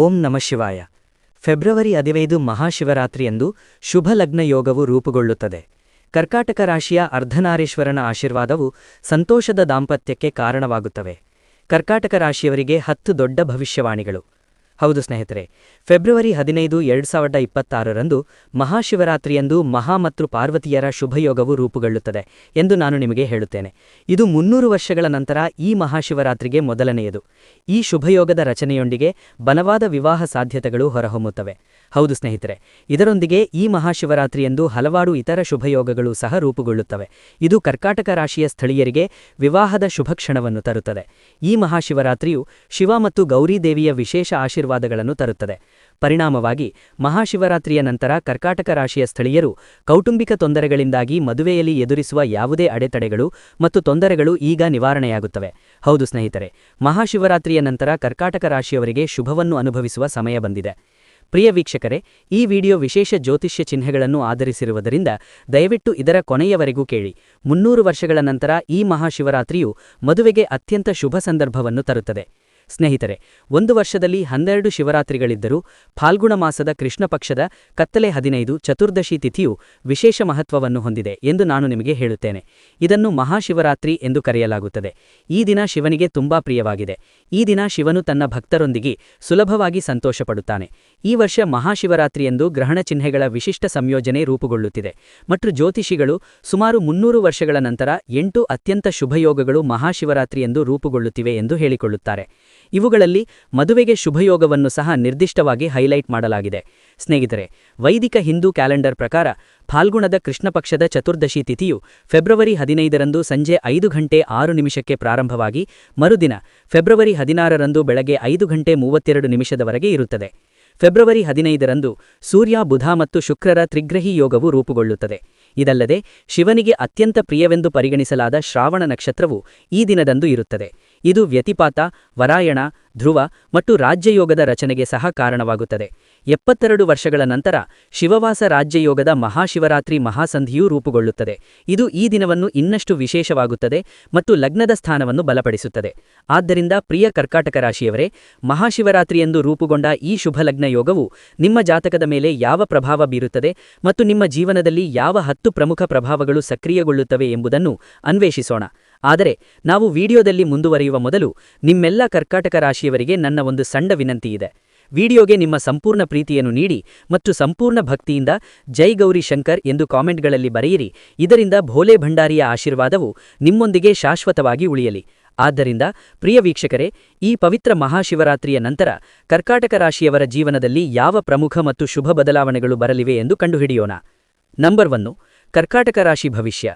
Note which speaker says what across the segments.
Speaker 1: ಓಂ ನಮಃ ಶಿವಾಯ. ಫೆಬ್ರವರಿ 15 ಮಹಾಶಿವರಾತ್ರಿಯಂದು ಶುಭ ಲಗ್ನ ಯೋಗವು ರೂಪುಗೊಳ್ಳುತ್ತದೆ. ಕರ್ಕಾಟಕ ರಾಶಿಯ ಅರ್ಧನಾರೀಶ್ವರನ ಆಶೀರ್ವಾದವು ಸಂತೋಷದ ದಾಂಪತ್ಯಕ್ಕೆ ಕಾರಣವಾಗುತ್ತವೆ. ಕರ್ಕಾಟಕ ರಾಶಿಯವರಿಗೆ 10 ದೊಡ್ಡ ಭವಿಷ್ಯವಾಣಿಗಳು. ಹೌದು ಸ್ನೇಹಿತರೆ, ಫೆಬ್ರವರಿ 15, 2026ರಂದು ಮಹಾಶಿವರಾತ್ರಿಯಂದು ಮಹಾ ಮತ್ತು ಪಾರ್ವತಿಯರ ಶುಭಯೋಗವು ರೂಪುಗೊಳ್ಳುತ್ತದೆ ಎಂದು ನಾನು ನಿಮಗೆ ಹೇಳುತ್ತೇನೆ. ಇದು 300 ವರ್ಷಗಳ ನಂತರ ಈ ಮಹಾಶಿವರಾತ್ರಿಗೆ ಮೊದಲನೆಯದು. ಈ ಶುಭಯೋಗದ ರಚನೆಯೊಂದಿಗೆ ಬಲವಾದ ವಿವಾಹ ಸಾಧ್ಯತೆಗಳು ಹೊರಹೊಮ್ಮುತ್ತವೆ. ಹೌದು ಸ್ನೇಹಿತರೆ, ಇದರೊಂದಿಗೆ ಈ ಮಹಾಶಿವರಾತ್ರಿಯಂದು ಹಲವಾರು ಇತರ ಶುಭಯೋಗಗಳು ಸಹ ರೂಪುಗೊಳ್ಳುತ್ತವೆ. ಇದು ಕರ್ಕಾಟಕ ರಾಶಿಯ ಸ್ಥಳೀಯರಿಗೆ ವಿವಾಹದ ಶುಭಕ್ಷಣವನ್ನು ತರುತ್ತದೆ. ಈ ಮಹಾಶಿವರಾತ್ರಿಯು ಶಿವ ಮತ್ತು ಗೌರಿ ದೇವಿಯ ವಿಶೇಷ ಆಶೀರ್ವಾದಗಳನ್ನು ತರುತ್ತದೆ. ಪರಿಣಾಮವಾಗಿ ಮಹಾಶಿವರಾತ್ರಿಯ ನಂತರ ಕರ್ಕಾಟಕ ರಾಶಿಯ ಸ್ಥಳೀಯರು ಕೌಟುಂಬಿಕ ತೊಂದರೆಗಳಿಂದಾಗಿ ಮದುವೆಯಲ್ಲಿ ಎದುರಿಸುವ ಯಾವುದೇ ಅಡೆತಡೆಗಳು ಮತ್ತು ತೊಂದರೆಗಳು ಈಗ ನಿವಾರಣೆಯಾಗುತ್ತವೆ. ಹೌದು ಸ್ನೇಹಿತರೆ, ಮಹಾಶಿವರಾತ್ರಿಯ ನಂತರ ಕರ್ಕಾಟಕ ರಾಶಿಯವರಿಗೆ ಶುಭವನ್ನು ಅನುಭವಿಸುವ ಸಮಯ ಬಂದಿದೆ. ಪ್ರಿಯ ವೀಕ್ಷಕರೇ, ಈ ವಿಡಿಯೋ ವಿಶೇಷ ಜ್ಯೋತಿಷ್ಯ ಚಿಹ್ನೆಗಳನ್ನು ಆಧರಿಸಿರುವುದರಿಂದ ದಯವಿಟ್ಟು ಇದರ ಕೊನೆಯವರೆಗೂ ಕೇಳಿ. 300 ವರ್ಷಗಳ ನಂತರ ಈ ಮಹಾಶಿವರಾತ್ರಿಯು ಮದುವೆಗೆ ಅತ್ಯಂತ ಶುಭ ಸಂದರ್ಭವನ್ನು ತರುತ್ತದೆ. ಸ್ನೇಹಿತರೆ, ಒಂದು ವರ್ಷದಲ್ಲಿ 12 ಶಿವರಾತ್ರಿಗಳಿದ್ದರೂ ಫಾಲ್ಗುಣ ಮಾಸದ ಕೃಷ್ಣ ಪಕ್ಷದ ಕತ್ತಲೆ 15 ಚತುರ್ದಶಿ ತಿಥಿಯು ವಿಶೇಷ ಮಹತ್ವವನ್ನು ಹೊಂದಿದೆ ಎಂದು ನಾನು ನಿಮಗೆ ಹೇಳುತ್ತೇನೆ. ಇದನ್ನು ಮಹಾಶಿವರಾತ್ರಿ ಎಂದು ಕರೆಯಲಾಗುತ್ತದೆ. ಈ ದಿನ ಶಿವನಿಗೆ ತುಂಬಾ ಪ್ರಿಯವಾಗಿದೆ. ಈ ದಿನ ಶಿವನು ತನ್ನ ಭಕ್ತರೊಂದಿಗೆ ಸುಲಭವಾಗಿ ಸಂತೋಷಪಡುತ್ತಾನೆ. ಈ ವರ್ಷ ಮಹಾಶಿವರಾತ್ರಿಯಂದು ಗ್ರಹಣ ಚಿಹ್ನೆಗಳ ವಿಶಿಷ್ಟ ಸಂಯೋಜನೆ ರೂಪುಗೊಳ್ಳುತ್ತಿದೆ ಮತ್ತು ಜ್ಯೋತಿಷಿಗಳು ಸುಮಾರು 300 ವರ್ಷಗಳ ನಂತರ 8 ಅತ್ಯಂತ ಶುಭಯೋಗಗಳು ಮಹಾಶಿವರಾತ್ರಿಯಂದು ರೂಪುಗೊಳ್ಳುತ್ತಿವೆ ಎಂದು ಹೇಳಿಕೊಳ್ಳುತ್ತಾರೆ. ಇವುಗಳಲ್ಲಿ ಮದುವೆಗೆ ಶುಭಯೋಗವನ್ನು ಸಹ ನಿರ್ದಿಷ್ಟವಾಗಿ ಹೈಲೈಟ್ ಮಾಡಲಾಗಿದೆ. ಸ್ನೇಹಿತರೆ, ವೈದಿಕ ಹಿಂದೂ ಕ್ಯಾಲೆಂಡರ್ ಪ್ರಕಾರ ಫಾಲ್ಗುಣದ ಕೃಷ್ಣಪಕ್ಷದ ಚತುರ್ದಶಿ ತಿಥಿಯು ಫೆಬ್ರವರಿ 15ರಂದು ಸಂಜೆ 5:06 ಪ್ರಾರಂಭವಾಗಿ ಮರುದಿನ ಫೆಬ್ರವರಿ 16ರಂದು ಬೆಳಗ್ಗೆ 5:32 ಇರುತ್ತದೆ. ಫೆಬ್ರವರಿ 15ರಂದು ಸೂರ್ಯ, ಬುಧ ಮತ್ತು ಶುಕ್ರರ ತ್ರಿಗ್ರಹಿ ಯೋಗವು ರೂಪುಗೊಳ್ಳುತ್ತದೆ. ಇದಲ್ಲದೆ ಶಿವನಿಗೆ ಅತ್ಯಂತ ಪ್ರಿಯವೆಂದು ಪರಿಗಣಿಸಲಾದ ಶ್ರಾವಣ ನಕ್ಷತ್ರವು ಈ ದಿನದಂದು ಇರುತ್ತದೆ. ಇದು ವ್ಯತಿಪಾತ, ವರಾಯಣ, ಧ್ರುವ ಮತ್ತು ರಾಜ್ಯಯೋಗದ ರಚನೆಗೆ ಸಹ ಕಾರಣವಾಗುತ್ತದೆ. 72 ವರ್ಷಗಳ ನಂತರ ಶಿವವಾಸ ರಾಜ್ಯಯೋಗದ ಮಹಾಶಿವರಾತ್ರಿ ಮಹಾಸಂಧಿಯೂ ರೂಪುಗೊಳ್ಳುತ್ತದೆ. ಇದು ಈ ದಿನವನ್ನು ಇನ್ನಷ್ಟು ವಿಶೇಷವಾಗುತ್ತದೆ ಮತ್ತು ಲಗ್ನದ ಸ್ಥಾನವನ್ನು ಬಲಪಡಿಸುತ್ತದೆ. ಆದ್ದರಿಂದ ಪ್ರಿಯ ಕರ್ಕಾಟಕ ರಾಶಿಯವರೇ, ಮಹಾಶಿವರಾತ್ರಿಯಂದು ರೂಪುಗೊಂಡ ಈ ಶುಭಲಗ್ನ ಯೋಗವು ನಿಮ್ಮ ಜಾತಕದ ಮೇಲೆ ಯಾವ ಪ್ರಭಾವ ಬೀರುತ್ತದೆ ಮತ್ತು ನಿಮ್ಮ ಜೀವನದಲ್ಲಿ ಯಾವ 10 ಪ್ರಮುಖ ಪ್ರಭಾವಗಳು ಸಕ್ರಿಯಗೊಳ್ಳುತ್ತವೆ ಎಂಬುದನ್ನು ಅನ್ವೇಷಿಸೋಣ. ಆದರೆ ನಾವು ವಿಡಿಯೋದಲ್ಲಿ ಮುಂದುವರಿಯುವ ಮೊದಲು ನಿಮ್ಮೆಲ್ಲ ಕರ್ಕಾಟಕ ರಾಶಿಯವರಿಗೆ ನನ್ನ ಒಂದು ಸಣ್ಣ ವಿನಂತಿಯಿದೆ. ವಿಡಿಯೋಗೆ ನಿಮ್ಮ ಸಂಪೂರ್ಣ ಪ್ರೀತಿಯನ್ನು ನೀಡಿ ಮತ್ತು ಸಂಪೂರ್ಣ ಭಕ್ತಿಯಿಂದ ಜೈ ಗೌರಿ ಶಂಕರ್ ಎಂದು ಕಾಮೆಂಟ್ಗಳಲ್ಲಿ ಬರೆಯಿರಿ. ಇದರಿಂದ ಭೋಲೆ ಭಂಡಾರಿಯ ಆಶೀರ್ವಾದವು ನಿಮ್ಮೊಂದಿಗೆ ಶಾಶ್ವತವಾಗಿ ಉಳಿಯಲಿ. ಆದ್ದರಿಂದ ಪ್ರಿಯ ವೀಕ್ಷಕರೇ, ಈ ಪವಿತ್ರ ಮಹಾಶಿವರಾತ್ರಿಯ ನಂತರ ಕರ್ಕಾಟಕ ರಾಶಿಯವರ ಜೀವನದಲ್ಲಿ ಯಾವ ಪ್ರಮುಖ ಮತ್ತು ಶುಭ ಬದಲಾವಣೆಗಳು ಬರಲಿವೆ ಎಂದು ಕಂಡುಹಿಡಿಯೋಣ. ನಂಬರ್ 1, ಕರ್ಕಾಟಕ ರಾಶಿ ಭವಿಷ್ಯ.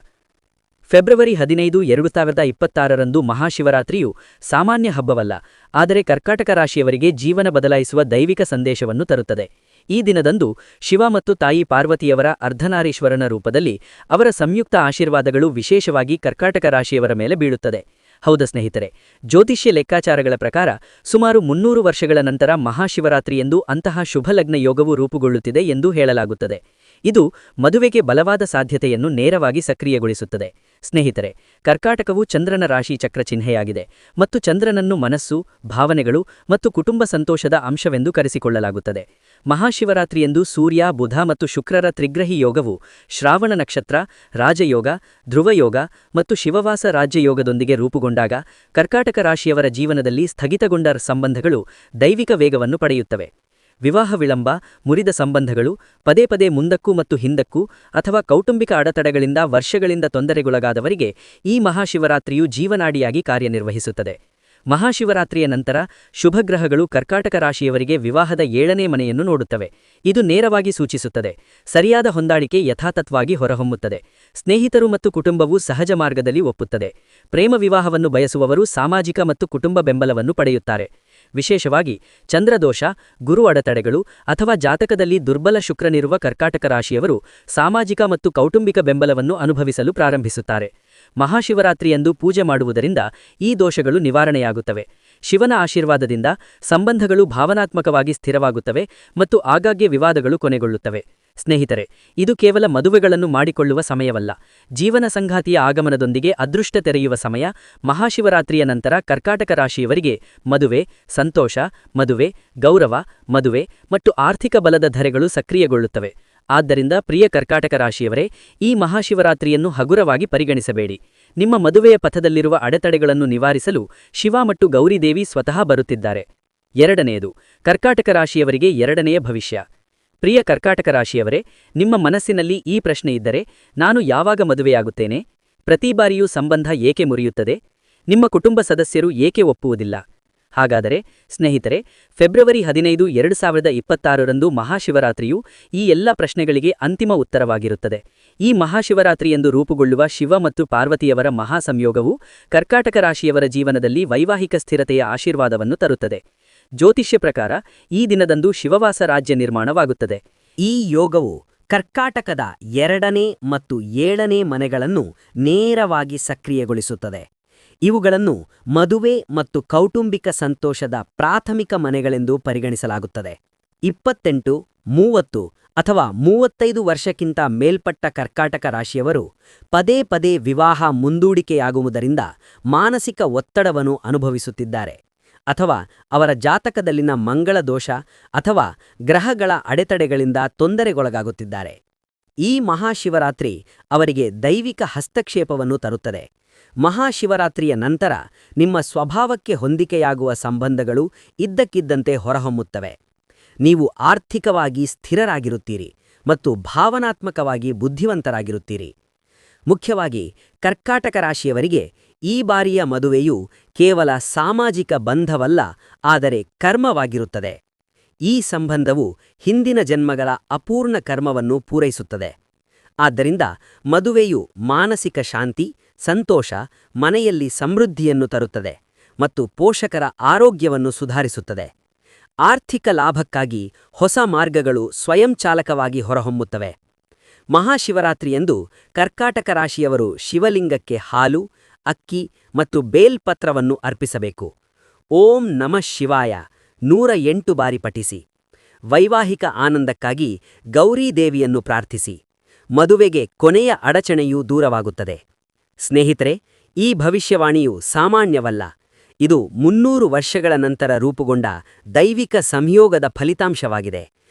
Speaker 1: ಫೆಬ್ರವರಿ 15, 2026ರಂದು ಮಹಾಶಿವರಾತ್ರಿಯು ಸಾಮಾನ್ಯ ಹಬ್ಬವಲ್ಲ, ಆದರೆ ಕರ್ಕಾಟಕ ರಾಶಿಯವರಿಗೆ ಜೀವನ ಬದಲಾಯಿಸುವ ದೈವಿಕ ಸಂದೇಶವನ್ನು ತರುತ್ತದೆ. ಈ ದಿನದಂದು ಶಿವ ಮತ್ತು ತಾಯಿ ಪಾರ್ವತಿಯವರ ಅರ್ಧನಾರೀಶ್ವರನ ರೂಪದಲ್ಲಿ ಅವರ ಸಂಯುಕ್ತ ಆಶೀರ್ವಾದಗಳು ವಿಶೇಷವಾಗಿ ಕರ್ಕಾಟಕ ರಾಶಿಯವರ ಮೇಲೆ ಬೀಳುತ್ತದೆ. ಹೌದಾ ಸ್ನೇಹಿತರೆ, ಜ್ಯೋತಿಷ್ಯ ಲೆಕ್ಕಾಚಾರಗಳ ಪ್ರಕಾರ ಸುಮಾರು 300 ವರ್ಷಗಳ ನಂತರ ಮಹಾಶಿವರಾತ್ರಿಯೆಂದು ಅಂತಹ ಶುಭಲಗ್ನ ಯೋಗವು ರೂಪುಗೊಳ್ಳುತ್ತಿದೆ ಎಂದು ಹೇಳಲಾಗುತ್ತದೆ. ಇದು ಮದುವೆಗೆ ಬಲವಾದ ಸಾಧ್ಯತೆಯನ್ನು ನೇರವಾಗಿ ಸಕ್ರಿಯಗೊಳಿಸುತ್ತದೆ. ಸ್ನೇಹಿತರೆ, ಕರ್ಕಾಟಕವು ಚಂದ್ರನ ರಾಶಿ ಚಕ್ರ ಚಿಹ್ನೆಯಾಗಿದೆ ಮತ್ತು ಚಂದ್ರನನ್ನು ಮನಸ್ಸು, ಭಾವನೆಗಳು ಮತ್ತು ಕುಟುಂಬ ಸಂತೋಷದ ಅಂಶವೆಂದು ಕರೆಸಿಕೊಳ್ಳಲಾಗುತ್ತದೆ. ಮಹಾಶಿವರಾತ್ರಿಯಂದು ಸೂರ್ಯ, ಬುಧ ಮತ್ತು ಶುಕ್ರರ ತ್ರಿಗ್ರಹಿ ಯೋಗವು ಶ್ರಾವಣ ನಕ್ಷತ್ರ, ರಾಜಯೋಗ, ಧ್ರುವಯೋಗ ಮತ್ತು ಶಿವವಾಸ ರಾಜ್ಯಯೋಗದೊಂದಿಗೆ ರೂಪುಗೊಂಡಾಗ ಕರ್ಕಾಟಕ ರಾಶಿಯವರ ಜೀವನದಲ್ಲಿ ಸ್ಥಗಿತಗೊಂಡ ಸಂಬಂಧಗಳು ದೈವಿಕ ವೇಗವನ್ನು ಪಡೆಯುತ್ತವೆ. ವಿವಾಹ ವಿಳಂಬ, ಮುರಿದ ಸಂಬಂಧಗಳು, ಪದೇ ಪದೇ ಮುಂದಕ್ಕೂ ಮತ್ತು ಹಿಂದಕ್ಕೂ ಅಥವಾ ಕೌಟುಂಬಿಕ ಅಡೆತಡೆಗಳಿಂದ ವರ್ಷಗಳಿಂದ ತೊಂದರೆಗೊಳಗಾದವರಿಗೆ ಈ ಮಹಾಶಿವರಾತ್ರಿಯು ಜೀವನಾಡಿಯಾಗಿ ಕಾರ್ಯನಿರ್ವಹಿಸುತ್ತದೆ. ಮಹಾಶಿವರಾತ್ರಿಯ ನಂತರ ಶುಭಗ್ರಹಗಳು ಕರ್ಕಾಟಕ ರಾಶಿಯವರಿಗೆ ವಿವಾಹದ 7ನೇ ಮನೆಯನ್ನು ನೋಡುತ್ತವೆ. ಇದು ನೇರವಾಗಿ ಸೂಚಿಸುತ್ತದೆ ಸರಿಯಾದ ಹೊಂದಾಣಿಕೆ ಯಥಾತಥವಾಗಿ ಹೊರಹೊಮ್ಮುತ್ತದೆ. ಸ್ನೇಹಿತರು ಮತ್ತು ಕುಟುಂಬವು ಸಹಜ ಮಾರ್ಗದಲ್ಲಿ ಒಪ್ಪುತ್ತದೆ. ಪ್ರೇಮ ವಿವಾಹವನ್ನು ಬಯಸುವವರು ಸಾಮಾಜಿಕ ಮತ್ತು ಕುಟುಂಬ ಬೆಂಬಲವನ್ನು ಪಡೆಯುತ್ತಾರೆ. ವಿಶೇಷವಾಗಿ ಚಂದ್ರದೋಷ, ಗುರು ಅಡೆತಡೆಗಳು ಅಥವಾ ಜಾತಕದಲ್ಲಿ ದುರ್ಬಲ ಶುಕ್ರನಿರುವ ಕರ್ಕಾಟಕ ರಾಶಿಯವರು ಸಾಮಾಜಿಕ ಮತ್ತು ಕೌಟುಂಬಿಕ ಬೆಂಬಲವನ್ನು ಅನುಭವಿಸಲು ಪ್ರಾರಂಭಿಸುತ್ತಾರೆ. ಮಹಾಶಿವರಾತ್ರಿಯಂದು ಪೂಜೆ ಮಾಡುವುದರಿಂದ ಈ ದೋಷಗಳು ನಿವಾರಣೆಯಾಗುತ್ತವೆ. ಶಿವನ ಆಶೀರ್ವಾದದಿಂದ ಸಂಬಂಧಗಳು ಭಾವನಾತ್ಮಕವಾಗಿ ಸ್ಥಿರವಾಗುತ್ತವೆ ಮತ್ತು ಆಗಾಗ್ಗೆ ವಿವಾದಗಳು ಕೊನೆಗೊಳ್ಳುತ್ತವೆ. ಸ್ನೇಹಿತರೆ, ಇದು ಕೇವಲ ಮದುವೆಗಳನ್ನು ಮಾಡಿಕೊಳ್ಳುವ ಸಮಯವಲ್ಲ. ಜೀವನ ಸಂಗಾತಿಯ ಆಗಮನದೊಂದಿಗೆ ಅದೃಷ್ಟ ತೆರೆಯುವ ಸಮಯ. ಮಹಾಶಿವರಾತ್ರಿಯ ನಂತರ ಕರ್ಕಾಟಕ ರಾಶಿಯವರಿಗೆ ಮದುವೆ, ಸಂತೋಷ, ಮದುವೆ, ಗೌರವ, ಮದುವೆ ಮತ್ತು ಆರ್ಥಿಕ ಬಲದ ಧರೆಗಳು ಸಕ್ರಿಯಗೊಳ್ಳುತ್ತವೆ. ಆದ್ದರಿಂದ ಪ್ರಿಯ ಕರ್ಕಾಟಕ ರಾಶಿಯವರೇ, ಈ ಮಹಾಶಿವರಾತ್ರಿಯನ್ನು ಹಗುರವಾಗಿ ಪರಿಗಣಿಸಬೇಡಿ. ನಿಮ್ಮ ಮದುವೆಯ ಪಥದಲ್ಲಿರುವ ಅಡೆತಡೆಗಳನ್ನು ನಿವಾರಿಸಲು ಶಿವ ಮತ್ತು ಗೌರಿದೇವಿ ಸ್ವತಃ ಬರುತ್ತಿದ್ದಾರೆ. ಎರಡನೆಯದು, ಕರ್ಕಾಟಕ ರಾಶಿಯವರಿಗೆ ಎರಡನೆಯ ಭವಿಷ್ಯ. ಪ್ರಿಯ ಕರ್ಕಾಟಕ ರಾಶಿಯವರೇ, ನಿಮ್ಮ ಮನಸ್ಸಿನಲ್ಲಿ ಈ ಪ್ರಶ್ನೆ ಇದ್ದರೆ, ನಾನು ಯಾವಾಗ ಮದುವೆಯಾಗುತ್ತೇನೆ? ಪ್ರತಿ ಬಾರಿಯೂ ಸಂಬಂಧ ಏಕೆ ಮುರಿಯುತ್ತದೆ? ನಿಮ್ಮ ಕುಟುಂಬ ಸದಸ್ಯರು ಏಕೆ ಒಪ್ಪುವುದಿಲ್ಲ? ಹಾಗಾದರೆ ಸ್ನೇಹಿತರೆ, ಫೆಬ್ರವರಿ 15, 2026ರಂದು ಮಹಾಶಿವರಾತ್ರಿಯು ಈ ಎಲ್ಲ ಪ್ರಶ್ನೆಗಳಿಗೆ ಅಂತಿಮ ಉತ್ತರವಾಗಿರುತ್ತದೆ. ಈ ಮಹಾಶಿವರಾತ್ರಿಯೆಂದು ರೂಪುಗೊಳ್ಳುವ ಶಿವ ಮತ್ತು ಪಾರ್ವತಿಯವರ ಮಹಾಸಂಯೋಗವು ಕರ್ಕಾಟಕ ರಾಶಿಯವರ ಜೀವನದಲ್ಲಿ ವೈವಾಹಿಕ ಸ್ಥಿರತೆಯ ಆಶೀರ್ವಾದವನ್ನು ತರುತ್ತದೆ. ಜ್ಯೋತಿಷ್ಯ ಪ್ರಕಾರ ಈ ದಿನದಂದು ಶಿವವಾಸ ರಾಜ್ಯ ನಿರ್ಮಾಣವಾಗುತ್ತದೆ.
Speaker 2: ಈ ಯೋಗವು ಕರ್ಕಾಟಕದ 2ನೇ ಮತ್ತು 7ನೇ ಮನೆಗಳನ್ನು ನೇರವಾಗಿ ಸಕ್ರಿಯಗೊಳಿಸುತ್ತದೆ. ಇವುಗಳನ್ನು ಮದುವೆ ಮತ್ತು ಕೌಟುಂಬಿಕ ಸಂತೋಷದ ಪ್ರಾಥಮಿಕ ಮನೆಗಳೆಂದು ಪರಿಗಣಿಸಲಾಗುತ್ತದೆ. 28, 30 ಅಥವಾ 35 ವರ್ಷಕ್ಕಿಂತ ಮೇಲ್ಪಟ್ಟ ಕರ್ಕಾಟಕ ರಾಶಿಯವರು ಪದೇ ಪದೇ ವಿವಾಹ ಮುಂದೂಡಿಕೆಯಾಗುವುದರಿಂದ ಮಾನಸಿಕ ಒತ್ತಡವನ್ನು ಅನುಭವಿಸುತ್ತಿದ್ದಾರೆ, ಅಥವಾ ಅವರ ಜಾತಕದಲ್ಲಿನ ಮಂಗಳ ದೋಷ ಅಥವಾ ಗ್ರಹಗಳ ಅಡೆತಡೆಗಳಿಂದ ತೊಂದರೆಗೊಳಗಾಗುತ್ತಿದ್ದಾರೆ. ಈ ಮಹಾಶಿವರಾತ್ರಿ ಅವರಿಗೆ ದೈವಿಕ ಹಸ್ತಕ್ಷೇಪವನ್ನು ತರುತ್ತದೆ. ಮಹಾಶಿವರಾತ್ರಿಯ ನಂತರ ನಿಮ್ಮ ಸ್ವಭಾವಕ್ಕೆ ಹೊಂದಿಕೆಯಾಗುವ ಸಂಬಂಧಗಳು ಇದ್ದಕ್ಕಿದ್ದಂತೆ ಹೊರಹೊಮ್ಮುತ್ತವೆ. ನೀವು ಆರ್ಥಿಕವಾಗಿ ಸ್ಥಿರರಾಗಿರುತ್ತೀರಿ ಮತ್ತು ಭಾವನಾತ್ಮಕವಾಗಿ ಬುದ್ಧಿವಂತರಾಗಿರುತ್ತೀರಿ. ಮುಖ್ಯವಾಗಿ ಕರ್ಕಾಟಕ ರಾಶಿಯವರಿಗೆ ಈ ಬಾರಿಯ ಮದುವೆಯು ಕೇವಲ ಸಾಮಾಜಿಕ ಬಂಧವಲ್ಲ, ಆದರೆ ಕರ್ಮವಾಗಿರುತ್ತದೆ. ಈ ಸಂಬಂಧವು ಹಿಂದಿನ ಜನ್ಮಗಳ ಅಪೂರ್ಣ ಕರ್ಮವನ್ನು ಪೂರೈಸುತ್ತದೆ. ಆದ್ದರಿಂದ ಮದುವೆಯು ಮಾನಸಿಕ ಶಾಂತಿ, ಸಂತೋಷ, ಮನೆಯಲ್ಲಿ ಸಮೃದ್ಧಿಯನ್ನು ತರುತ್ತದೆ ಮತ್ತು ಪೋಷಕರ ಆರೋಗ್ಯವನ್ನು ಸುಧಾರಿಸುತ್ತದೆ. ಆರ್ಥಿಕ ಲಾಭಕ್ಕಾಗಿ ಹೊಸ ಮಾರ್ಗಗಳು ಸ್ವಯಂಚಾಲಕವಾಗಿ ಹೊರಹೊಮ್ಮುತ್ತವೆ. ಮಹಾಶಿವರಾತ್ರಿಯಂದು ಕರ್ಕಾಟಕ ರಾಶಿಯವರು ಶಿವಲಿಂಗಕ್ಕೆ ಹಾಲು, ಅಕ್ಕಿ ಮತ್ತು ಬೇಲ್ಪತ್ರವನ್ನು ಅರ್ಪಿಸಬೇಕು. ಓಂ ನಮಃ ಶಿವಾಯ 108 ಬಾರಿ ಪಠಿಸಿ. ವೈವಾಹಿಕ ಆನಂದಕ್ಕಾಗಿ ಗೌರೀದೇವಿಯನ್ನು ಪ್ರಾರ್ಥಿಸಿ. ಮದುವೆಗೆ ಕೊನೆಯ ಅಡಚಣೆಯೂ ದೂರವಾಗುತ್ತದೆ. ಸ್ನೇಹಿತರೆ, ಈ ಭವಿಷ್ಯವಾಣಿಯು ಸಾಮಾನ್ಯವಲ್ಲ. ಇದು 300 ವರ್ಷಗಳ ನಂತರ ರೂಪುಗೊಂಡ ದೈವಿಕ ಸಂಯೋಗದ ಫಲಿತಾಂಶವಾಗಿದೆ.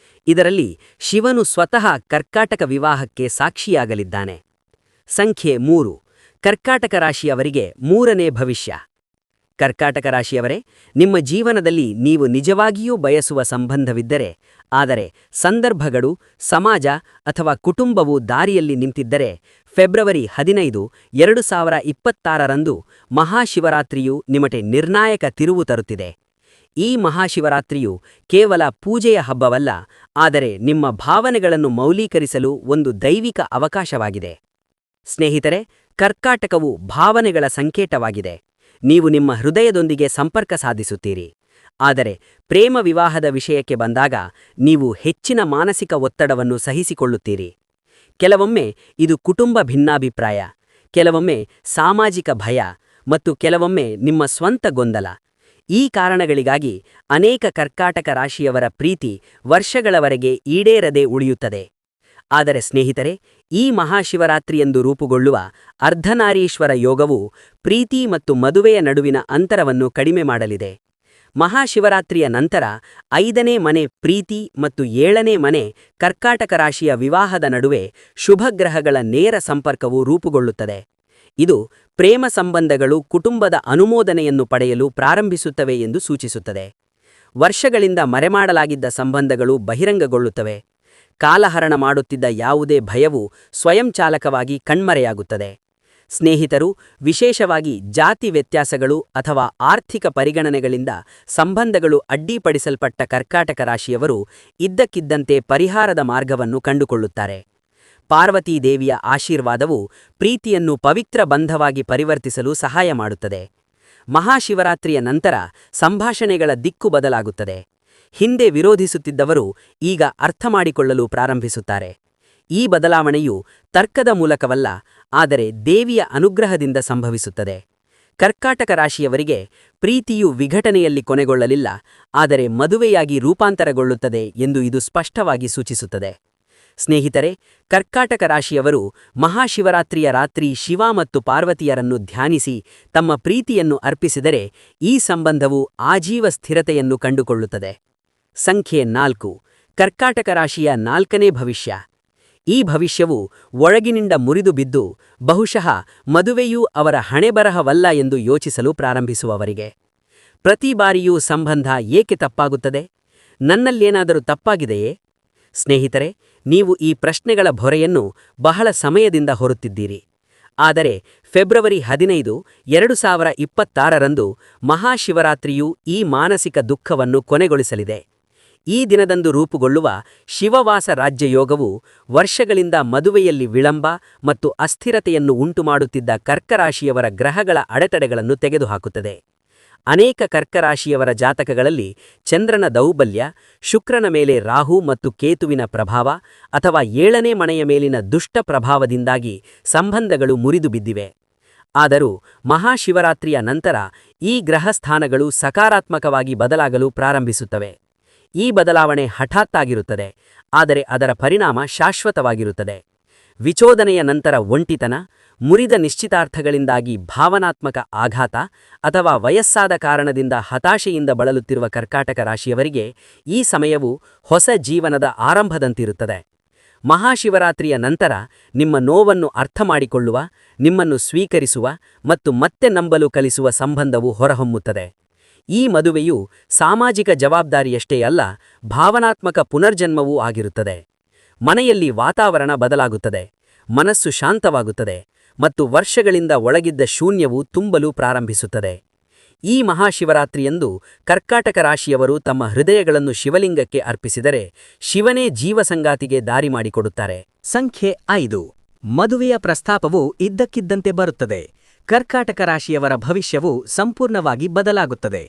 Speaker 2: ಇದರಲ್ಲಿ ಶಿವನು ಸ್ವತಃ ಕರ್ಕಾಟಕ ವಿವಾಹಕ್ಕೆ ಸಾಕ್ಷಿಯಾಗಲಿದ್ದಾನೆ. ಸಂಖ್ಯೆ 3, ಕರ್ಕಾಟಕ ರಾಶಿಯವರಿಗೆ 3ನೇ ಭವಿಷ್ಯ. ಕರ್ಕಾಟಕ ರಾಶಿಯವರೇ, ನಿಮ್ಮ ಜೀವನದಲ್ಲಿ ನೀವು ನಿಜವಾಗಿಯೂ ಬಯಸುವ ಸಂಬಂಧವಿದ್ದರೆ, ಆದರೆ ಸಂದರ್ಭಗಳು, ಸಮಾಜ ಅಥವಾ ಕುಟುಂಬವು ದಾರಿಯಲ್ಲಿ ನಿಂತಿದ್ದರೆ, ಫೆಬ್ರವರಿ 15, 2026ರಂದು ಮಹಾಶಿವರಾತ್ರಿಯು ನಿಮಗೆ ನಿರ್ಣಾಯಕ ತಿರುವು ತರುತ್ತಿದೆ. ಈ ಮಹಾಶಿವರಾತ್ರಿಯು ಕೇವಲ ಪೂಜೆಯ ಹಬ್ಬವಲ್ಲ, ಆದರೆ ನಿಮ್ಮ ಭಾವನೆಗಳನ್ನು ಮೌಲ್ಯೀಕರಿಸಲು ಒಂದು ದೈವಿಕ ಅವಕಾಶವಾಗಿದೆ. ಸ್ನೇಹಿತರೆ, ಕರ್ಕಾಟಕವು ಭಾವನೆಗಳ ಸಂಕೇತವಾಗಿದೆ. ನೀವು ನಿಮ್ಮ ಹೃದಯದೊಂದಿಗೆ ಸಂಪರ್ಕ ಸಾಧಿಸುತ್ತೀರಿ. ಆದರೆ ಪ್ರೇಮ ವಿವಾಹದ ವಿಷಯಕ್ಕೆ ಬಂದಾಗ ನೀವು ಹೆಚ್ಚಿನ ಮಾನಸಿಕ ಒತ್ತಡವನ್ನು ಸಹಿಸಿಕೊಳ್ಳುತ್ತೀರಿ. ಕೆಲವೊಮ್ಮೆ ಇದು ಕುಟುಂಬ ಭಿನ್ನಾಭಿಪ್ರಾಯ, ಕೆಲವೊಮ್ಮೆ ಸಾಮಾಜಿಕ ಭಯ ಮತ್ತು ಕೆಲವೊಮ್ಮೆ ನಿಮ್ಮ ಸ್ವಂತ ಗೊಂದಲ. ಈ ಕಾರಣಗಳಿಗಾಗಿ ಅನೇಕ ಕರ್ಕಾಟಕ ರಾಶಿಯವರ ಪ್ರೀತಿ ವರ್ಷಗಳವರೆಗೆ ಈಡೇರದೆ ಉಳಿಯುತ್ತದೆ. ಆದರೆ ಸ್ನೇಹಿತರೆ, ಈ ಮಹಾಶಿವರಾತ್ರಿಯೆಂದು ರೂಪುಗೊಳ್ಳುವ ಅರ್ಧನಾರೀಶ್ವರ ಯೋಗವು ಪ್ರೀತಿ ಮತ್ತು ಮದುವೆಯ ನಡುವಿನ ಅಂತರವನ್ನು ಕಡಿಮೆ ಮಾಡಲಿದೆ. ಮಹಾಶಿವರಾತ್ರಿಯ ನಂತರ 5ನೇ ಮನೆ ಪ್ರೀತಿ ಮತ್ತು 7ನೇ ಮನೆ ಕರ್ಕಾಟಕ ರಾಶಿಯ ವಿವಾಹದ ನಡುವೆ ಶುಭಗ್ರಹಗಳ ನೇರ ಸಂಪರ್ಕವು ರೂಪುಗೊಳ್ಳುತ್ತದೆ. ಇದು ಪ್ರೇಮ ಸಂಬಂಧಗಳು ಕುಟುಂಬದ ಅನುಮೋದನೆಯನ್ನು ಪಡೆಯಲು ಪ್ರಾರಂಭಿಸುತ್ತವೆ ಎಂದು ಸೂಚಿಸುತ್ತದೆ. ವರ್ಷಗಳಿಂದ ಮರೆಮಾಡಲಾಗಿದ್ದ ಸಂಬಂಧಗಳು ಬಹಿರಂಗಗೊಳ್ಳುತ್ತವೆ. ಕಾಲಹರಣ ಮಾಡುತ್ತಿದ್ದ ಯಾವುದೇ ಭಯವು ಸ್ವಯಂಚಾಲಕವಾಗಿ ಕಣ್ಮರೆಯಾಗುತ್ತದೆ. ಸ್ನೇಹಿತರು, ವಿಶೇಷವಾಗಿ ಜಾತಿ ವ್ಯತ್ಯಾಸಗಳು ಅಥವಾ ಆರ್ಥಿಕ ಪರಿಗಣನೆಗಳಿಂದ ಸಂಬಂಧಗಳು ಅಡ್ಡಿಪಡಿಸಲ್ಪಟ್ಟ ಕರ್ಕಾಟಕ ರಾಶಿಯವರು ಇದ್ದಕ್ಕಿದ್ದಂತೆ ಪರಿಹಾರದ ಮಾರ್ಗವನ್ನು ಕಂಡುಕೊಳ್ಳುತ್ತಾರೆ. ಪಾರ್ವತೀ ದೇವಿಯ ಆಶೀರ್ವಾದವು ಪ್ರೀತಿಯನ್ನು ಪವಿತ್ರ ಬಂಧವಾಗಿ ಪರಿವರ್ತಿಸಲು ಸಹಾಯ ಮಾಡುತ್ತದೆ. ಮಹಾಶಿವರಾತ್ರಿಯ ನಂತರ ಸಂಭಾಷಣೆಗಳ ದಿಕ್ಕು ಬದಲಾಗುತ್ತದೆ. ಹಿಂದೆ ವಿರೋಧಿಸುತ್ತಿದ್ದವರು ಈಗ ಅರ್ಥಮಾಡಿಕೊಳ್ಳಲು ಪ್ರಾರಂಭಿಸುತ್ತಾರೆ. ಈ ಬದಲಾವಣೆಯು ತರ್ಕದ ಮೂಲಕವಲ್ಲ, ಆದರೆ ದೇವಿಯ ಅನುಗ್ರಹದಿಂದ ಸಂಭವಿಸುತ್ತದೆ. ಕರ್ಕಾಟಕ ರಾಶಿಯವರಿಗೆ ಪ್ರೀತಿಯು ವಿಘಟನೆಯಲ್ಲಿ ಕೊನೆಗೊಳ್ಳಲಿಲ್ಲ, ಆದರೆ ಮದುವೆಯಾಗಿ ರೂಪಾಂತರಗೊಳ್ಳುತ್ತದೆ ಎಂದು ಇದು ಸ್ಪಷ್ಟವಾಗಿ ಸೂಚಿಸುತ್ತದೆ. ಸ್ನೇಹಿತರೆ, ಕರ್ಕಾಟಕ ರಾಶಿಯವರು ಮಹಾಶಿವರಾತ್ರಿಯ ರಾತ್ರಿ ಶಿವ ಮತ್ತು ಪಾರ್ವತಿಯರನ್ನು ಧ್ಯಾನಿಸಿ ತಮ್ಮ ಪ್ರೀತಿಯನ್ನು ಅರ್ಪಿಸಿದರೆ ಈ ಸಂಬಂಧವು ಆಜೀವ ಸ್ಥಿರತೆಯನ್ನು ಕಂಡುಕೊಳ್ಳುತ್ತದೆ. ಸಂಖ್ಯೆ 4. ಕರ್ಕಾಟಕ ರಾಶಿಯ 4ನೇ ಭವಿಷ್ಯ. ಈ ಭವಿಷ್ಯವು ಒಳಗಿನಿಂದ ಮುರಿದು ಬಿದ್ದು ಬಹುಶಃ ಮದುವೆಯೂ ಅವರ ಹಣೆಬರಹವಲ್ಲ ಎಂದು ಯೋಚಿಸಲು ಪ್ರಾರಂಭಿಸುವವರಿಗೆ. ಪ್ರತಿ ಬಾರಿಯೂ ಸಂಬಂಧ ಏಕೆ ತಪ್ಪಾಗುತ್ತದೆ? ನನ್ನಲ್ಲೇನಾದರೂ ತಪ್ಪಾಗಿದೆಯೇ? ಸ್ನೇಹಿತರೆ, ನೀವು ಈ ಪ್ರಶ್ನೆಗಳ ಹೊರೆಯನ್ನು ಬಹಳ ಸಮಯದಿಂದ ಹೊರುತ್ತಿದ್ದೀರಿ. ಆದರೆ ಫೆಬ್ರವರಿ 15, 2026ರಂದು ಮಹಾಶಿವರಾತ್ರಿಯು ಈ ಮಾನಸಿಕ ದುಃಖವನ್ನು ಕೊನೆಗೊಳಿಸಲಿದೆ. ಈ ದಿನದಂದು ರೂಪುಗೊಳ್ಳುವ ಶಿವವಾಸ ರಾಜ್ಯಯೋಗವು ವರ್ಷಗಳಿಂದ ಮದುವೆಯಲ್ಲಿ ವಿಳಂಬ ಮತ್ತು ಅಸ್ಥಿರತೆಯನ್ನು ಉಂಟುಮಾಡುತ್ತಿದ್ದ ಕರ್ಕರಾಶಿಯವರ ಗ್ರಹಗಳ ಅಡೆತಡೆಗಳನ್ನು ತೆಗೆದುಹಾಕುತ್ತದೆ. ಅನೇಕ ಕರ್ಕರಾಶಿಯವರ ಜಾತಕಗಳಲ್ಲಿ ಚಂದ್ರನ ದೌರ್ಬಲ್ಯ, ಶುಕ್ರನ ಮೇಲೆ ರಾಹು ಮತ್ತು ಕೇತುವಿನ ಪ್ರಭಾವ ಅಥವಾ 7ನೇ ಮನೆಯ ಮೇಲಿನ ದುಷ್ಟ ಪ್ರಭಾವದಿಂದಾಗಿ ಸಂಬಂಧಗಳು ಮುರಿದು ಬಿದ್ದಿವೆ. ಆದರೂ ಮಹಾಶಿವರಾತ್ರಿಯ ನಂತರ ಈ ಗ್ರಹಸ್ಥಾನಗಳು ಸಕಾರಾತ್ಮಕವಾಗಿ ಬದಲಾಗಲು ಪ್ರಾರಂಭಿಸುತ್ತವೆ. ಈ ಬದಲಾವಣೆ ಹಠಾತ್ತಾಗಿರುತ್ತದೆ, ಆದರೆ ಅದರ ಪರಿಣಾಮ ಶಾಶ್ವತವಾಗಿರುತ್ತದೆ. ವಿಚೋದನೆಯ ನಂತರ ಒಂಟಿತನ, ಮುರಿದ ನಿಶ್ಚಿತಾರ್ಥಗಳಿಂದಾಗಿ ಭಾವನಾತ್ಮಕ ಆಘಾತ ಅಥವಾ ವಯಸ್ಸಾದ ಕಾರಣದಿಂದ ಹತಾಶೆಯಿಂದ ಬಳಲುತ್ತಿರುವ ಕರ್ಕಾಟಕ ರಾಶಿಯವರಿಗೆ ಈ ಸಮಯವು ಹೊಸ ಜೀವನದ ಆರಂಭದಂತಿರುತ್ತದೆ. ಮಹಾಶಿವರಾತ್ರಿಯ ನಂತರ ನಿಮ್ಮ ನೋವನ್ನು ಅರ್ಥಮಾಡಿಕೊಳ್ಳುವ, ನಿಮ್ಮನ್ನು ಸ್ವೀಕರಿಸುವ ಮತ್ತು ಮತ್ತೆ ನಂಬಲು ಕಲಿಸುವ ಸಂಬಂಧವು ಹೊರಹೊಮ್ಮುತ್ತದೆ. ಈ ಮದುವೆಯು ಸಾಮಾಜಿಕ ಜವಾಬ್ದಾರಿಯಷ್ಟೇ ಅಲ್ಲ, ಭಾವನಾತ್ಮಕ ಪುನರ್ಜನ್ಮವೂ ಆಗಿರುತ್ತದೆ. ಮನೆಯಲ್ಲಿ ವಾತಾವರಣ ಬದಲಾಗುತ್ತದೆ, ಮನಸ್ಸು ಶಾಂತವಾಗುತ್ತದೆ ಮತ್ತು ವರ್ಷಗಳಿಂದ ಒಳಗಿದ್ದ ಶೂನ್ಯವು ತುಂಬಲು ಪ್ರಾರಂಭಿಸುತ್ತದೆ. ಈ ಮಹಾಶಿವರಾತ್ರಿಯಂದು ಕರ್ಕಾಟಕ ರಾಶಿಯವರು ತಮ್ಮ ಹೃದಯಗಳನ್ನು ಶಿವಲಿಂಗಕ್ಕೆ ಅರ್ಪಿಸಿದರೆ ಶಿವನೇ ಜೀವಸಂಗಾತಿಗೆ ದಾರಿ ಮಾಡಿಕೊಡುತ್ತಾರೆ.
Speaker 1: ಸಂಖ್ಯೆ 5. ಮದುವೆಯ ಪ್ರಸ್ತಾಪವು ಇದ್ದಕ್ಕಿದ್ದಂತೆ ಬರುತ್ತದೆ. ಕರ್ಕಾಟಕ ರಾಶಿಯವರ ಭವಿಷ್ಯವು ಸಂಪೂರ್ಣವಾಗಿ ಬದಲಾಗುತ್ತದೆ.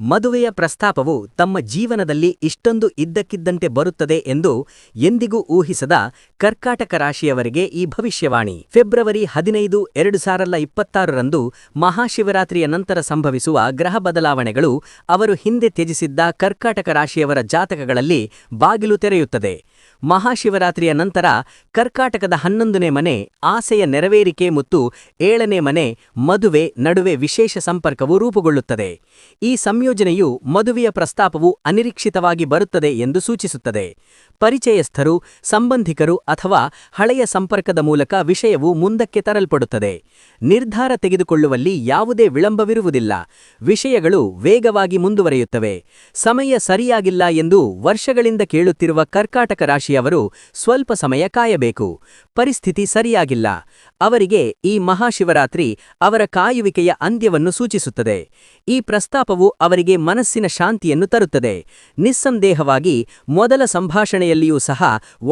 Speaker 1: ಮದುವೆಯ ಪ್ರಸ್ತಾಪವು ತಮ್ಮ ಜೀವನದಲ್ಲಿ ಇಷ್ಟೊಂದು ಇದ್ದಕ್ಕಿದ್ದಂತೆ ಬರುತ್ತದೆ ಎಂದು ಎಂದಿಗೂ ಊಹಿಸದ ಕರ್ಕಾಟಕ ರಾಶಿಯವರಿಗೆ ಈ ಭವಿಷ್ಯವಾಣಿ. ಫೆಬ್ರವರಿ 15, 2026ರಂದು ಮಹಾಶಿವರಾತ್ರಿಯ ನಂತರ ಸಂಭವಿಸುವ ಗ್ರಹ ಬದಲಾವಣೆಗಳು ಅವರು ಹಿಂದೆ ತ್ಯಜಿಸಿದ್ದ ಕರ್ಕಾಟಕ ರಾಶಿಯವರ ಜಾತಕಗಳಲ್ಲಿ ಬಾಗಿಲು ತೆರೆಯುತ್ತದೆ. ಮಹಾಶಿವರಾತ್ರಿಯ ನಂತರ ಕರ್ಕಾಟಕದ 11ನೇ ಮನೆ ಆಸೆಯ ನೆರವೇರಿಕೆ ಮತ್ತು 7ನೇ ಮನೆ ಮದುವೆ ನಡುವೆ ವಿಶೇಷ ಸಂಪರ್ಕವು ರೂಪುಗೊಳ್ಳುತ್ತದೆ. ಈ ಸಂಯೋಜನೆಯು ಮದುವೆಯ ಪ್ರಸ್ತಾಪವು ಅನಿರೀಕ್ಷಿತವಾಗಿ ಬರುತ್ತದೆ ಎಂದು ಸೂಚಿಸುತ್ತದೆ. ಪರಿಚಯಸ್ಥರು, ಸಂಬಂಧಿಕರು ಅಥವಾ ಹಳೆಯ ಸಂಪರ್ಕದ ಮೂಲಕ ವಿಷಯವು ಮುಂದಕ್ಕೆ ತರಲ್ಪಡುತ್ತದೆ. ನಿರ್ಧಾರ ತೆಗೆದುಕೊಳ್ಳುವಲ್ಲಿ ಯಾವುದೇ ವಿಳಂಬವಿರುವುದಿಲ್ಲ. ವಿಷಯಗಳು ವೇಗವಾಗಿ ಮುಂದುವರಿಯುತ್ತವೆ. ಸಮಯ ಸರಿಯಾಗಿಲ್ಲ ಎಂದು ವರ್ಷಗಳಿಂದ ಕೇಳುತ್ತಿರುವ ಕರ್ಕಾಟಕ ರಾಶಿಯವರು ಸ್ವಲ್ಪ ಸಮಯ ಕಾಯಬೇಕು. ಪರಿಸ್ಥಿತಿ ಸರಿಯಾಗಿಲ್ಲ. ಅವರಿಗೆ ಈ ಮಹಾಶಿವರಾತ್ರಿ ಅವರ ಕಾಯುವಿಕೆಯ ಅಂತ್ಯವನ್ನು ಸೂಚಿಸುತ್ತದೆ. ಈ ಪ್ರಸ್ತಾಪವು ಅವರಿಗೆ ಮನಸ್ಸಿನ ಶಾಂತಿಯನ್ನು ತರುತ್ತದೆ. ನಿಸ್ಸಂದೇಹವಾಗಿ ಮೊದಲ ಸಂಭಾಷಣೆಯಲ್ಲಿಯೂ ಸಹ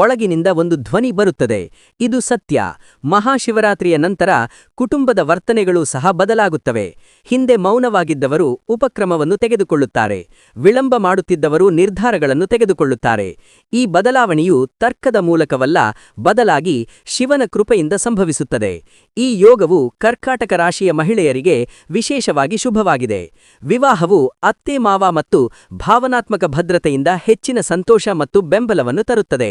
Speaker 1: ಒಳಗಿನಿಂದ ಒಂದು ಧ್ವನಿ ಬರುತ್ತದೆ, ಇದು ಸತ್ಯ. ಮಹಾಶಿವರಾತ್ರಿಯ ನಂತರ ಕುಟುಂಬದ ವರ್ತನೆಗಳು ಸಹ ಬದಲಾಗುತ್ತವೆ. ಹಿಂದೆ ಮೌನವಾಗಿದ್ದವರು ಉಪಕ್ರಮವನ್ನು ತೆಗೆದುಕೊಳ್ಳುತ್ತಾರೆ. ವಿಳಂಬ ಮಾಡುತ್ತಿದ್ದವರು ನಿರ್ಧಾರಗಳನ್ನು ತೆಗೆದುಕೊಳ್ಳುತ್ತಾರೆ. ಈ ಬದಲಾವಣೆಯು ತರ್ಕದ ಮೂಲಕವಲ್ಲ, ಬದಲಾಗಿ ಶಿವನ ಕೃಪೆಯಿಂದ ಸಂಭವಿಸುತ್ತದೆ. ಈ ಯೋಗವು ಕರ್ಕಾಟಕ ರಾಶಿಯ ಮಹಿಳೆಯರಿಗೆ ವಿಶೇಷವಾಗಿ ಶುಭವಾಗಿದೆ. ವಿವಾಹವು ಅತ್ತೆ ಮಾವ ಮತ್ತು ಭಾವನಾತ್ಮಕ ಭದ್ರತೆಯಿಂದ ಹೆಚ್ಚಿನ ಸಂತೋಷ ಮತ್ತು ಬೆಂಬಲವನ್ನು ತರುತ್ತದೆ.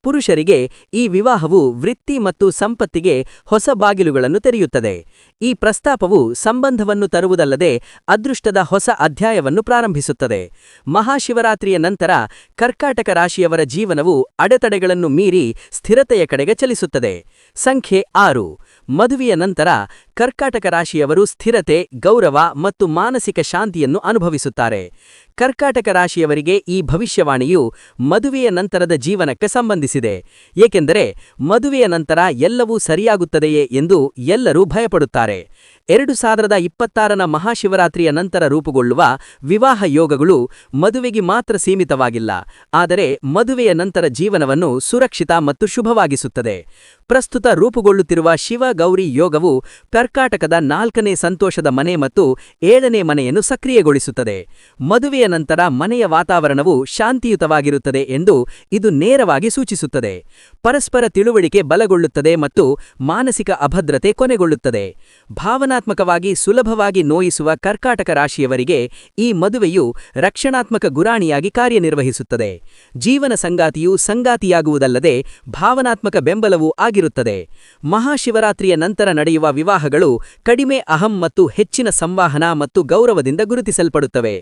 Speaker 1: ಪುರುಷರಿಗೆ ಈ ವಿವಾಹವು ವೃತ್ತಿ ಮತ್ತು ಸಂಪತ್ತಿಗೆ ಹೊಸ ಬಾಗಿಲುಗಳನ್ನು ತೆರೆಯುತ್ತದೆ. ಈ ಪ್ರಸ್ತಾಪವು ಸಂಬಂಧವನ್ನು ತರುವುದಲ್ಲದೆ ಅದೃಷ್ಟದ ಹೊಸ ಅಧ್ಯಾಯವನ್ನು ಪ್ರಾರಂಭಿಸುತ್ತದೆ. ಮಹಾಶಿವರಾತ್ರಿಯ ನಂತರ ಕರ್ಕಾಟಕ ರಾಶಿಯವರ ಜೀವನವು ಅಡೆತಡೆಗಳನ್ನು ಮೀರಿ ಸ್ಥಿರತೆಯ ಕಡೆಗೆ ಚಲಿಸುತ್ತದೆ. ಸಂಖ್ಯೆ 6. ಮದುವೆಯ ನಂತರ ಕರ್ಕಾಟಕ ರಾಶಿಯವರು ಸ್ಥಿರತೆ, ಗೌರವ ಮತ್ತು ಮಾನಸಿಕ ಶಾಂತಿಯನ್ನು ಅನುಭವಿಸುತ್ತಾರೆ. ಕರ್ಕಾಟಕ ರಾಶಿಯವರಿಗೆ ಈ ಭವಿಷ್ಯವಾಣಿಯು ಮದುವೆಯ ನಂತರದ ಜೀವನಕ್ಕೆ ಸಂಬಂಧಿಸಿದೆ. ಏಕೆಂದರೆ ಮದುವೆಯ ನಂತರ ಎಲ್ಲವೂ ಸರಿಯಾಗುತ್ತದೆಯೇ ಎಂದು ಎಲ್ಲರೂ ಭಯಪಡುತ್ತಾರೆ. 2026ನ ಮಹಾಶಿವರಾತ್ರಿಯ ನಂತರ ರೂಪುಗೊಳ್ಳುವ ವಿವಾಹ ಯೋಗಗಳು ಮದುವೆಗೆ ಮಾತ್ರ ಸೀಮಿತವಾಗಿಲ್ಲ, ಆದರೆ ಮದುವೆಯ ನಂತರ ಜೀವನವನ್ನು ಸುರಕ್ಷಿತ ಮತ್ತು ಶುಭವಾಗಿಸುತ್ತದೆ. ಪ್ರಸ್ತುತ ರೂಪುಗೊಳ್ಳುತ್ತಿರುವ ಶಿವ ಗೌರಿ ಯೋಗವು ಕರ್ಕಾಟಕದ 4ನೇ ಸಂತೋಷದ ಮನೆ ಮತ್ತು 7ನೇ ಮನೆಯನ್ನು ಸಕ್ರಿಯಗೊಳಿಸುತ್ತದೆ. ಮದುವೆಯ
Speaker 2: ನಂತರ ಮನೆಯ ವಾತಾವರಣವು ಶಾಂತಿಯುತವಾಗಿರುತ್ತದೆ ಎಂದು ಇದು ನೇರವಾಗಿ ಸೂಚಿಸುತ್ತದೆ. ಪರಸ್ಪರ ತಿಳುವಳಿಕೆ ಬಲಗೊಳ್ಳುತ್ತದೆ ಮತ್ತು ಮಾನಸಿಕ ಅಭದ್ರತೆ ಕೊನೆಗೊಳ್ಳುತ್ತದೆ. ಭಾವನಾತ್ಮಕವಾಗಿ ಸುಲಭವಾಗಿ ನೋಯಿಸುವ ಕರ್ಕಾಟಕ ರಾಶಿಯವರಿಗೆ ಈ ಮದುವೆಯು ರಕ್ಷಣಾತ್ಮಕ ಗುರಾಣಿಯಾಗಿ ಕಾರ್ಯನಿರ್ವಹಿಸುತ್ತದೆ. ಜೀವನ ಸಂಗಾತಿಯು ಸಂಗಾತಿಯಾಗುವುದಲ್ಲದೆ ಭಾವನಾತ್ಮಕ ಬೆಂಬಲವೂ ಆಗಿರುತ್ತದೆ. ಮಹಾಶಿವರಾತ್ರಿಯ ನಂತರ ನಡೆಯುವ ವಿವಾಹಗಳು ಕಡಿಮೆ ಅಹಂ ಮತ್ತು ಹೆಚ್ಚಿನ ಸಂವಹನ ಮತ್ತು ಗೌರವದಿಂದ ಗುರುತಿಸಲ್ಪಡುತ್ತವೆ.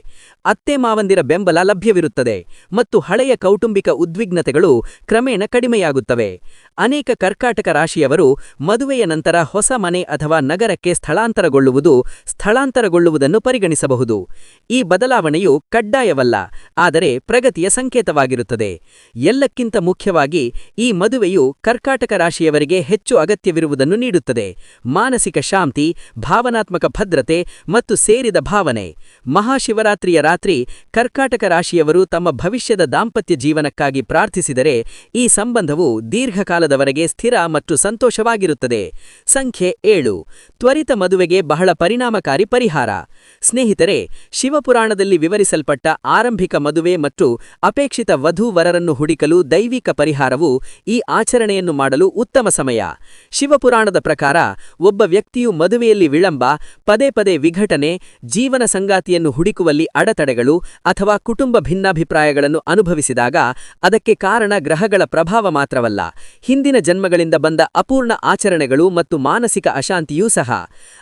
Speaker 2: ಅತ್ತೆ ಮಾವಂದಿರ ಬೆಂಬಲ ಲಭ್ಯವಿರುತ್ತದೆ ಮತ್ತು ಹಳೆಯ ಕೌಟುಂಬಿಕ ಉದ್ವಿಗ್ನತೆಗಳು ಕ್ರಮೇಣ ಕಡಿಮೆಯಾಗುತ್ತವೆ. ಅನೇಕ ಕರ್ಕಾಟಕ ರಾಶಿಯವರು ಮದುವೆಯ ನಂತರ ಹೊಸ ಮನೆ ಅಥವಾ ನಗರಕ್ಕೆ ಸ್ಥಳಾಂತರಗೊಳ್ಳುವುದನ್ನು ಪರಿಗಣಿಸಬಹುದು. ಈ ಬದಲಾವಣೆಯು ಕಡ್ಡಾಯವಲ್ಲ, ಆದರೆ ಪ್ರಗತಿಯ ಸಂಕೇತವಾಗಿರುತ್ತದೆ. ಎಲ್ಲಕ್ಕಿಂತ ಮುಖ್ಯವಾಗಿ ಈ ಮದುವೆಯು ಕರ್ಕಾಟಕ ರಾಶಿಯವರಿಗೆ ಹೆಚ್ಚು ಅಗತ್ಯವಿರುವುದನ್ನು ನೀಡುತ್ತದೆ: ಮಾನಸಿಕ ಶಾಂತಿ, ಭಾವನಾತ್ಮಕ ಭದ್ರತೆ ಮತ್ತು ಸೇರಿದ ಭಾವನೆ. ಮಹಾಶಿವರಾತ್ರಿಯ ರಾತ್ರಿ ಕರ್ಕಾಟಕ ರಾಶಿಯವರು ತಮ್ಮ ಭವಿಷ್ಯದ ದಾಂಪತ್ಯ ಜೀವನಕ್ಕಾಗಿ ಪ್ರಾರ್ಥಿಸಿದರೆ ಈ ಸಂಬಂಧವು ದೀರ್ಘಕಾಲದವರೆಗೆ ಸ್ಥಿರ ಮತ್ತು ಸಂತೋಷವಾಗಿರುತ್ತದೆ. ಸಂಖ್ಯೆ 7. ತ್ವರಿತ ಮದುವೆಗೆ ಬಹಳ ಪರಿಣಾಮಕಾರಿ ಪರಿಹಾರ. ಸ್ನೇಹಿತರೆ, ಶಿವಪುರಾಣದಲ್ಲಿ ವಿವರಿಸಲ್ಪಟ್ಟ ಆರಂಭಿಕ ಮದುವೆ ಮತ್ತು ಅಪೇಕ್ಷಿತ ವಧೂ-ವರರನ್ನು ಹುಡುಕಲು ದೈವಿಕ ಪರಿಹಾರವು ಈ ಆಚರಣೆಯನ್ನು ಮಾಡಲು ಉತ್ತಮ ಸಮಯ. ಶಿವಪುರಾಣದ ಪ್ರಕಾರ, ಒಬ್ಬ ವ್ಯಕ್ತಿಯು ಮದುವೆಯಲ್ಲಿ ವಿಳಂಬ, ಪದೇ ಪದೇ ವಿಘಟನೆ, ಜೀವನ ಸಂಗಾತಿಯನ್ನು ಹುಡುಕುವಲ್ಲಿ ಅಡೆತಡೆಗಳು ಅಥವಾ ಕುಟುಂಬ ಭಿನ್ನಾಭಿಪ್ರಾಯಗಳನ್ನು ಅನುಭವಿಸಿದಾಗ ಅದಕ್ಕೆ ಕಾರಣ ಗ್ರಹಗಳ ಪ್ರಭಾವ ಮಾತ್ರವಲ್ಲ, ಹಿಂದಿನ ಜನ್ಮಗಳಿಂದ ಬಂದ ಅಪೂರ್ಣ ಆಚರಣೆಗಳು ಮತ್ತು ಮಾನಸಿಕ ಅಶಾಂತಿಯೂ ಸಹ.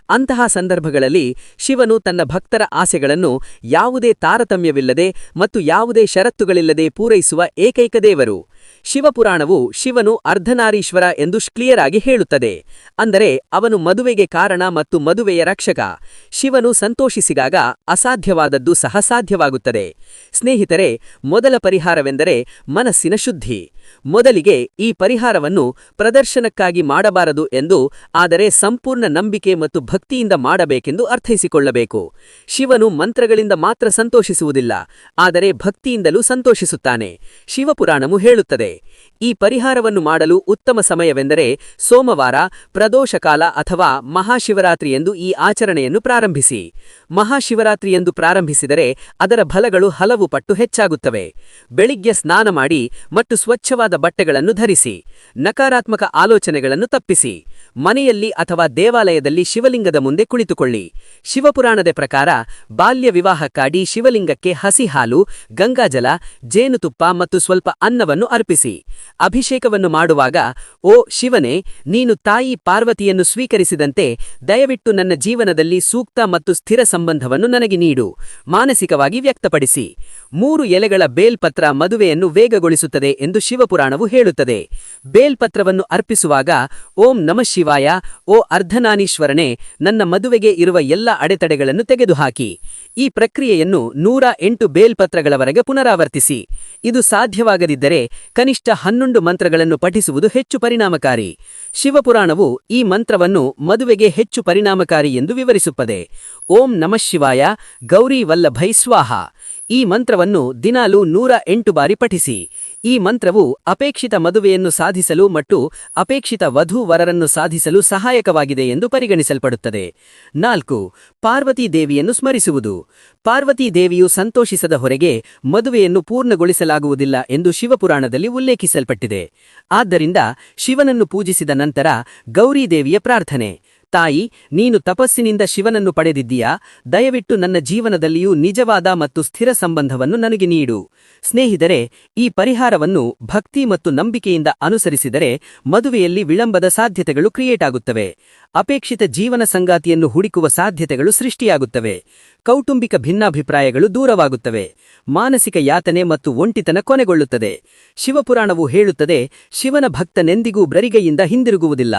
Speaker 2: ಅಂತಹ ಸಂದರ್ಭಗಳಲ್ಲಿ ಶಿವನು ತನ್ನ ಭಕ್ತರ ಆಸೆಗಳನ್ನು ಯಾವುದೇ ತಾರತಮ್ಯವಿಲ್ಲದೆ ಮತ್ತು ಯಾವುದೇ ಷರತ್ತುಗಳಿಲ್ಲದೆ ಪೂರೈಸುವ ಏಕೈಕ ದೇವರು. ಶಿವಪುರಾಣವು ಶಿವನು ಅರ್ಧನಾರೀಶ್ವರ ಎಂದು ಕ್ಲಿಯರ್ ಆಗಿ ಹೇಳುತ್ತದೆ. ಅಂದರೆ ಅವನು ಮದುವೆಗೆ ಕಾರಣ ಮತ್ತು ಮದುವೆಯ ರಕ್ಷಕ. ಶಿವನು ಸಂತೋಷಿಸಿದಾಗ ಅಸಾಧ್ಯವಾದದ್ದು ಸಹ ಸಾಧ್ಯವಾಗುತ್ತದೆ. ಸ್ನೇಹಿತರೆ, ಮೊದಲ ಪರಿಹಾರವೆಂದರೆ ಮನಸ್ಸಿನ ಶುದ್ಧಿ. ಮೊದಲಿಗೆ ಈ ಪರಿಹಾರವನ್ನು ಪ್ರದರ್ಶನಕ್ಕಾಗಿ ಮಾಡಬಾರದು ಎಂದು, ಆದರೆ ಸಂಪೂರ್ಣ ನಂಬಿಕೆ ಮತ್ತು ಭಕ್ತಿಯಿಂದ ಮಾಡಬೇಕೆಂದು ಅರ್ಥೈಸಿಕೊಳ್ಳಬೇಕು. ಶಿವನು ಮಂತ್ರಗಳಿಂದ ಮಾತ್ರ ಸಂತೋಷಿಸುವುದಿಲ್ಲ, ಆದರೆ ಭಕ್ತಿಯಿಂದಲೂ ಸಂತೋಷಿಸುತ್ತಾನೆ. ಶಿವಪುರಾಣವು ಹೇಳುತ್ತದೆ, ಈ ಪರಿಹಾರವನ್ನು ಮಾಡಲು ಉತ್ತಮ ಸಮಯವೆಂದರೆ ಸೋಮವಾರ, ಪ್ರದೋಷಕಾಲ ಅಥವಾ ಮಹಾಶಿವರಾತ್ರಿಯೆಂದು ಈ ಆಚರಣೆಯನ್ನು ಪ್ರಾರಂಭಿಸಿ. ಮಹಾಶಿವರಾತ್ರಿಯೆಂದು ಪ್ರಾರಂಭಿಸಿದರೆ ಅದರ ಫಲಗಳು ಹಲವು ಪಟ್ಟು ಹೆಚ್ಚಾಗುತ್ತವೆ. ಬೆಳಿಗ್ಗೆ ಸ್ನಾನ ಮಾಡಿ ಮತ್ತು ಸ್ವಚ್ಛವಾದ ಬಟ್ಟೆಗಳನ್ನು ಧರಿಸಿ. ನಕಾರಾತ್ಮಕ ಆಲೋಚನೆಗಳನ್ನು ತಪ್ಪಿಸಿ. ಮನೆಯಲ್ಲಿ ಅಥವಾ ದೇವಾಲಯದಲ್ಲಿ ಶಿವಲಿಂಗದ ಮುಂದೆ ಕುಳಿತುಕೊಳ್ಳಿ. ಶಿವಪುರಾಣದ ಪ್ರಕಾರ ಬಾಲ್ಯ ವಿವಾಹಕ್ಕಾಗಿ ಶಿವಲಿಂಗಕ್ಕೆ ಹಸಿ ಹಾಲು, ಗಂಗಾಜಲ, ಜೇನುತುಪ್ಪ ಮತ್ತು ಸ್ವಲ್ಪ ಅನ್ನವನ್ನು ಅರ್ಪಿಸಿ. ಅಭಿಷೇಕವನ್ನು ಮಾಡುವಾಗ, ಓ ಶಿವನೇ, ನೀನು ತಾಯಿ ಪಾರ್ವತಿಯನ್ನು ಸ್ವೀಕರಿಸಿದಂತೆ ದಯವಿಟ್ಟು ನನ್ನ ಜೀವನದಲ್ಲಿ ಸೂಕ್ತ ಮತ್ತು ಸ್ಥಿರ ಸಂಬಂಧವನ್ನು ನನಗೆ ನೀಡು ಮಾನಸಿಕವಾಗಿ ವ್ಯಕ್ತಪಡಿಸಿ. 3 ಎಲೆಗಳ ಬೇಲ್ಪತ್ರ ಮದುವೆಯನ್ನು ವೇಗಗೊಳಿಸುತ್ತದೆ ಎಂದು ಶಿವಪುರಾಣವು ಹೇಳುತ್ತದೆ. ಬೇಲ್ಪತ್ರವನ್ನು ಅರ್ಪಿಸುವಾಗ, ಓಂ ನಮಃ ಶಿವಾಯ, ಓ ಅರ್ಧನಾರೀಶ್ವರನೇ, ನನ್ನ ಮದುವೆಗೆ ಇರುವ ಎಲ್ಲ ಅಡೆತಡೆಗಳನ್ನು ತೆಗೆದುಹಾಕಿ. ಈ ಪ್ರಕ್ರಿಯೆಯನ್ನು 108 ಬೇಲ್ಪತ್ರಗಳವರೆಗೆ ಪುನರಾವರ್ತಿಸಿ. ಇದು ಸಾಧ್ಯವಾಗದಿದ್ದರೆ ಕನಿಷ್ಠ 11 ಮಂತ್ರಗಳನ್ನು ಪಠಿಸುವುದು ಹೆಚ್ಚು ಪರಿಣಾಮಕಾರಿ. ಶಿವಪುರಾಣವು ಈ ಮಂತ್ರವನ್ನು ಮದುವೆಗೆ ಹೆಚ್ಚು ಪರಿಣಾಮಕಾರಿ ಎಂದು ವಿವರಿಸುತ್ತದೆ. ಓಂ ನಮಃ ಶಿವಾಯ, ಗೌರಿ ವಲ್ಲಭೈ ಸ್ವಾಹ. ಈ ಮಂತ್ರವನ್ನು ದಿನಾಲೂ 108 ಬಾರಿ ಪಠಿಸಿ. ಈ ಮಂತ್ರವು ಅಪೇಕ್ಷಿತ ಮದುವೆಯನ್ನು ಸಾಧಿಸಲು ಮತ್ತು ಅಪೇಕ್ಷಿತ ವಧೂ-ವರರನ್ನು ಸಾಧಿಸಲು ಸಹಾಯಕವಾಗಿದೆ ಎಂದು ಪರಿಗಣಿಸಲ್ಪಡುತ್ತದೆ. 4. ಪಾರ್ವತೀ ದೇವಿಯನ್ನು ಸ್ಮರಿಸುವುದು. ಪಾರ್ವತೀ ದೇವಿಯು ಸಂತೋಷಿಸದ ಹೊರಗೆ ಮದುವೆಯನ್ನು ಪೂರ್ಣಗೊಳಿಸಲಾಗುವುದಿಲ್ಲ ಎಂದು ಶಿವಪುರಾಣದಲ್ಲಿ ಉಲ್ಲೇಖಿಸಲ್ಪಟ್ಟಿದೆ. ಆದ್ದರಿಂದ ಶಿವನನ್ನು ಪೂಜಿಸಿದ ನಂತರ ಗೌರೀ ದೇವಿಯ ಪ್ರಾರ್ಥನೆ: ತಾಯಿ, ನೀನು ತಪಸ್ಸಿನಿಂದ ಶಿವನನ್ನು ಪಡೆದಿದ್ದೀಯಾ, ದಯವಿಟ್ಟು ನನ್ನ ಜೀವನದಲ್ಲಿಯೂ ನಿಜವಾದ ಮತ್ತು ಸ್ಥಿರ ಸಂಬಂಧವನ್ನು ನನಗೆ ನೀಡು. ಸ್ನೇಹಿತರೆ, ಈ ಪರಿಹಾರವನ್ನು ಭಕ್ತಿ ಮತ್ತು ನಂಬಿಕೆಯಿಂದ ಅನುಸರಿಸಿದರೆ ಮದುವೆಯಲ್ಲಿ ವಿಳಂಬದ ಸಾಧ್ಯತೆಗಳು ಕ್ರಿಯೇಟ್ ಆಗುತ್ತವೆ. ಅಪೇಕ್ಷಿತ ಜೀವನ ಸಂಗಾತಿಯನ್ನು ಹುಡುಕುವ ಸಾಧ್ಯತೆಗಳು ಸೃಷ್ಟಿಯಾಗುತ್ತವೆ. ಕೌಟುಂಬಿಕ ಭಿನ್ನಾಭಿಪ್ರಾಯಗಳು ದೂರವಾಗುತ್ತವೆ. ಮಾನಸಿಕ ಯಾತನೆ ಮತ್ತು ಒಂಟಿತನ ಕೊನೆಗೊಳ್ಳುತ್ತದೆ. ಶಿವಪುರಾಣವು ಹೇಳುತ್ತದೆ, ಶಿವನ ಭಕ್ತನೆಂದಿಗೂ ಬ್ರರಿಗೆಯಿಂದ ಹಿಂದಿರುಗುವುದಿಲ್ಲ.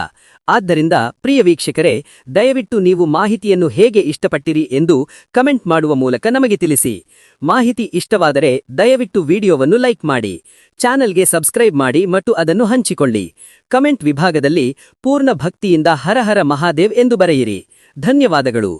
Speaker 2: ಆದ್ದರಿಂದ ಪ್ರಿಯ ವೀಕ್ಷಕರೇ, ದಯವಿಟ್ಟು ನೀವು ಮಾಹಿತಿಯನ್ನು ಹೇಗೆ ಇಷ್ಟಪಟ್ಟಿರಿ ಎಂದು ಕಮೆಂಟ್ ಮಾಡುವ ಮೂಲಕ ನಮಗೆ ತಿಳಿಸಿ. ಮಾಹಿತಿ ಇಷ್ಟವಾದರೆ ದಯವಿಟ್ಟು ವಿಡಿಯೋವನ್ನು ಲೈಕ್ ಮಾಡಿ, ಚಾನೆಲ್ಗೆ ಸಬ್ಸ್ಕ್ರೈಬ್ ಮಾಡಿ ಮತ್ತು ಅದನ್ನು ಹಂಚಿಕೊಳ್ಳಿ. ಕಮೆಂಟ್ ವಿಭಾಗದಲ್ಲಿ ಪೂರ್ಣ ಭಕ್ತಿಯಿಂದ ಹರ ಹರ ಮಹಾದೇವ್ ಎಂದು ಬರೆಯಿರಿ. ಧನ್ಯವಾದಗಳು.